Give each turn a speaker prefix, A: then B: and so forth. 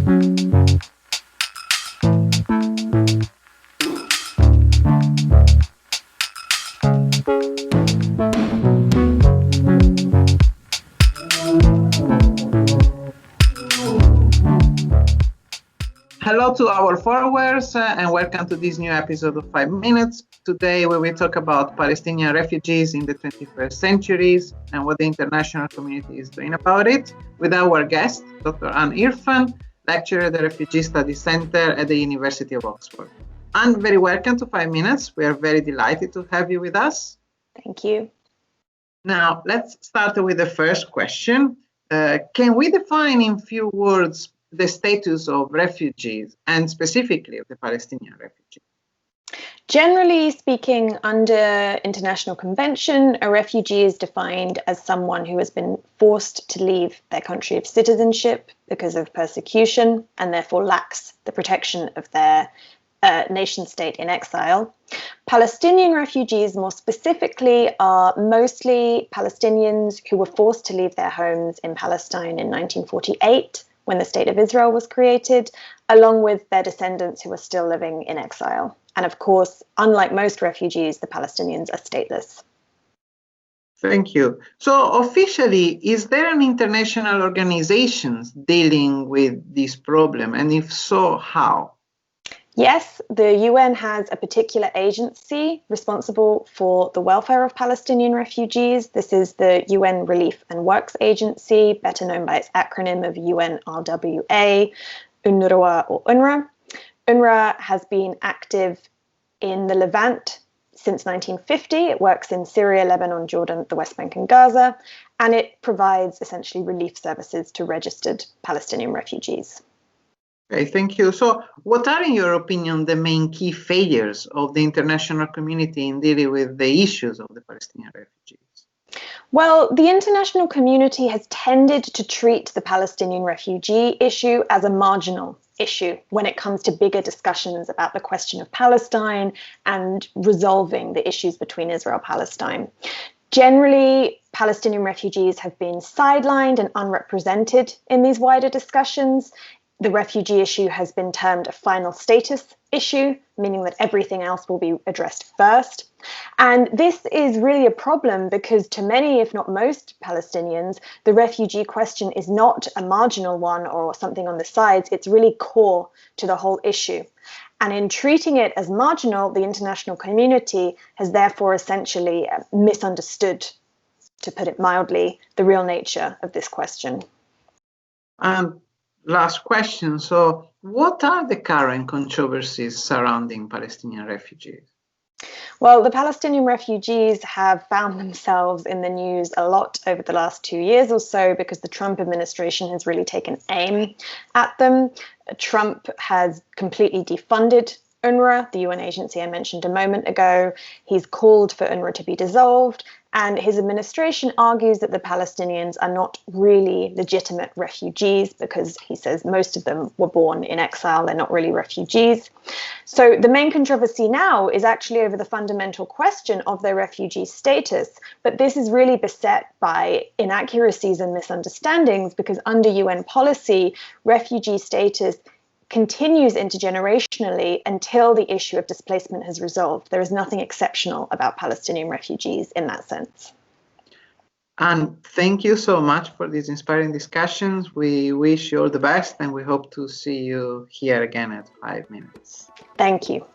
A: Hello to our followers and welcome to this new episode of 5 Minutes. Today we will talk about Palestinian refugees in the 21st centuries and what the international community is doing about it with our guest, Dr. Irfan, lecturer at the Refugee Studies Center at the University of Oxford. Anne, very welcome to 5 Minutes. We are very delighted to have you with us.
B: Thank you.
A: Now, let's start with the first question. Can we define in few words the status of refugees and specifically of the Palestinian refugees?
B: Generally speaking, under international convention, a refugee is defined as someone who has been forced to leave their country of citizenship because of persecution and therefore lacks the protection of their nation state in exile. Palestinian refugees, more specifically, are mostly Palestinians who were forced to leave their homes in Palestine in 1948, when the State of Israel was created, along with their descendants who are still living in exile. And of course, unlike most refugees, the Palestinians are stateless.
A: Thank you. So officially, is there an international organization dealing with this problem? And if so, how?
B: Yes, the UN has a particular agency responsible for the welfare of Palestinian refugees. This is the UN Relief and Works Agency, better known by its acronym of UNRWA, UNRWA or UNRWA. UNRWA has been active in the Levant since 1950. It works in Syria, Lebanon, Jordan, the West Bank and Gaza, and it provides essentially relief services to registered Palestinian refugees.
A: Okay, thank you. So what are, in your opinion, the main key failures of the international community in dealing with the issues of the Palestinian refugees?
B: Well, the international community has tended to treat the Palestinian refugee issue as a marginal issue when it comes to bigger discussions about the question of Palestine and resolving the issues between Israel and Palestine. Generally, Palestinian refugees have been sidelined and unrepresented in these wider discussions. The refugee issue has been termed a final status issue, meaning that everything else will be addressed first. And this is really a problem because to many, if not most Palestinians, the refugee question is not a marginal one or something on the sides. It's really core to the whole issue. And in treating it as marginal, the international community has therefore essentially misunderstood, to put it mildly, the real nature of this question.
A: Last question. So what are the current controversies surrounding Palestinian refugees?
B: Well, the Palestinian refugees have found themselves in the news a lot over the last 2 years or so because the Trump administration has really taken aim at them. Trump has completely defunded UNRWA, the UN agency I mentioned a moment ago. He's called for UNRWA to be dissolved, and his administration argues that the Palestinians are not really legitimate refugees because he says most of them were born in exile, they're not really refugees. So the main controversy now is actually over the fundamental question of their refugee status, but this is really beset by inaccuracies and misunderstandings because under UN policy, refugee status continues intergenerationally until the issue of displacement has resolved. There is nothing exceptional about Palestinian refugees in that sense.
A: And thank you so much for these inspiring discussions. We wish you all the best and we hope to see you here again at 5 Minutes.
B: Thank you.